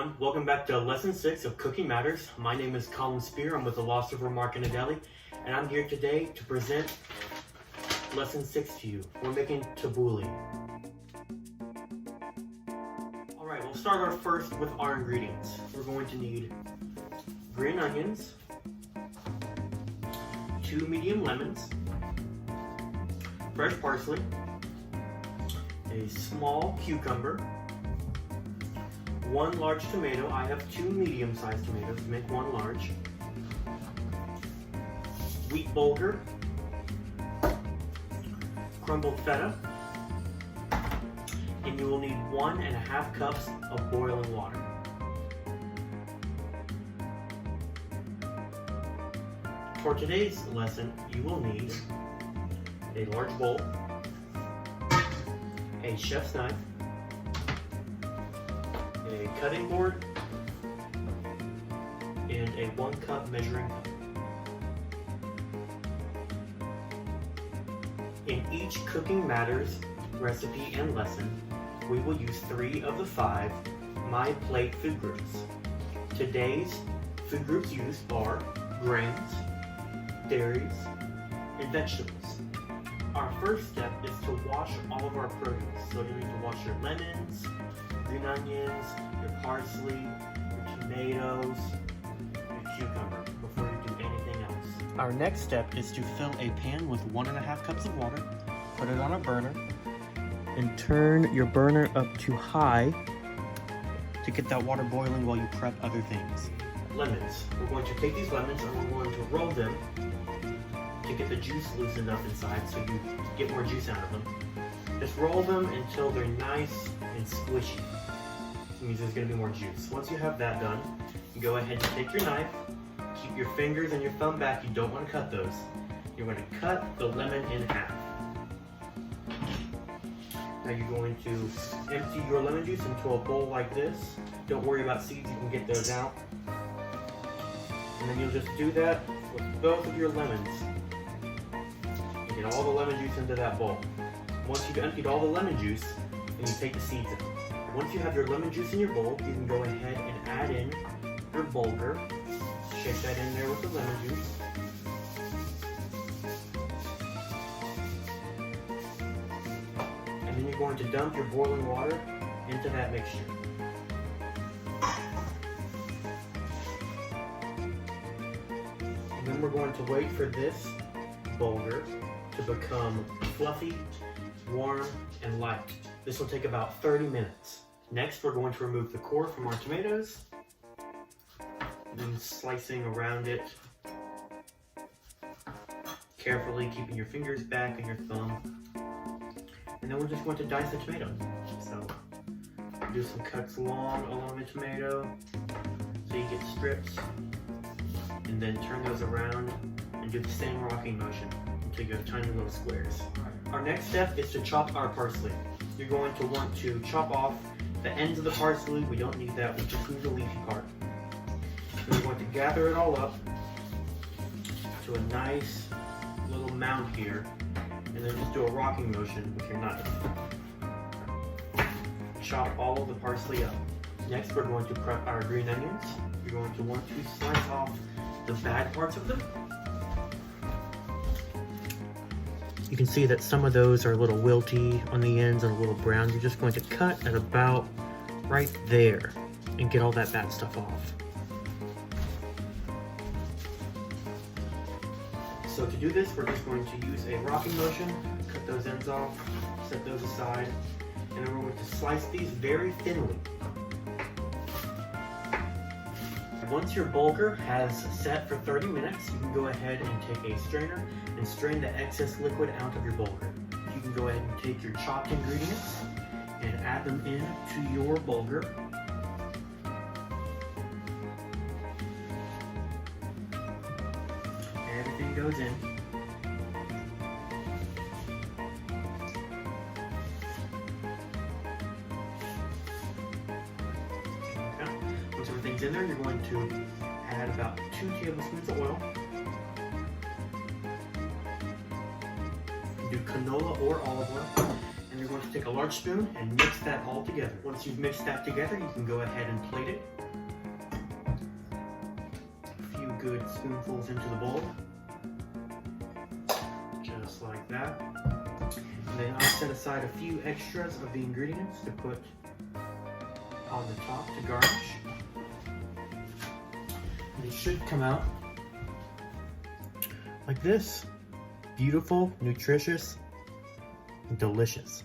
everyone, welcome back to Lesson 6 of Cooking Matters. My name is Collin Spear, I'm with the Law Silver Mark and Deli, and I'm here today to present Lesson 6 to you. We're making tabouleh. Alright, we'll start off first with our ingredients. We're going to need green onions, 2 medium lemons, fresh parsley, a small cucumber, 1 large tomato. I have 2 medium-sized tomatoes, make 1 large. Wheat bulgur, crumbled feta, and you will need 1.5 cups of boiling water. For today's lesson, you will need a large bowl, a chef's knife, a cutting board, and a 1 cup measuring cup. In each Cooking Matters recipe and lesson, we will use 3 of the 5 My Plate food groups. Today's food groups used are grains, dairies, and vegetables. Our first step is to wash all of our produce. So you need to wash your lemons, green onions, your parsley, your tomatoes, your cucumber before you do anything else. Our next step is to fill a pan with 1.5 cups of water, put it on a burner, and turn your burner up to high to get that water boiling while you prep other things. Lemons. We're going to take these lemons and we're going to roll them to get the juice loosened up inside so you get more juice out of them. Just roll them until they're nice and squishy. It means there's going to be more juice. Once you have that done, you go ahead and take your knife, keep your fingers and your thumb back. You don't want to cut those. You're going to cut the lemon in half. Now you're going to empty your lemon juice into a bowl like this. Don't worry about seeds, you can get those out. And then you'll just do that with both of your lemons. You get all the lemon juice into that bowl. Once you've emptied all the lemon juice, then you take the seeds out. Once you have your lemon juice in your bowl, you can go ahead and add in your bulgur. Shake that in there with the lemon juice. And then you're going to dump your boiling water into that mixture. And then we're going to wait for this bulgur to become fluffy, warm, and light. This will take about 30 minutes. Next, we're going to remove the core from our tomatoes, and then slicing around it, carefully keeping your fingers back and your thumb. And then we're just going to dice the tomato. So, do some cuts along the tomato, so you get strips, and then turn those around and do the same rocking motion until you have tiny little squares. Our next step is to chop our parsley. You're going to want to chop off the ends of the parsley. We don't need that, we just need the leafy part. We're going to gather it all up to a nice little mound here, and then just do a rocking motion with your knife. Chop all of the parsley up. Next, we're going to prep our green onions. You're going to want to slice off the bad parts of them. You can see that some of those are a little wilty on the ends and a little brown. You're just going to cut at about right there and get all that bad stuff off. So to do this, we're just going to use a rocking motion, cut those ends off, set those aside, and then we're going to slice these very thinly. Once your bulgur has set for 30 minutes, you can go ahead and take a strainer and strain the excess liquid out of your bulgur. You can go ahead and take your chopped ingredients and add them into your bulgur. Everything goes in. Once everything's in there, you're going to add about 2 tablespoons of oil. You can do canola or olive oil. And you're going to take a large spoon and mix that all together. Once you've mixed that together, you can go ahead and plate it. A few good spoonfuls into the bowl. Just like that. And then I'll set aside a few extras of the ingredients to put on the top to garnish. They should come out like this. Beautiful, nutritious, and delicious.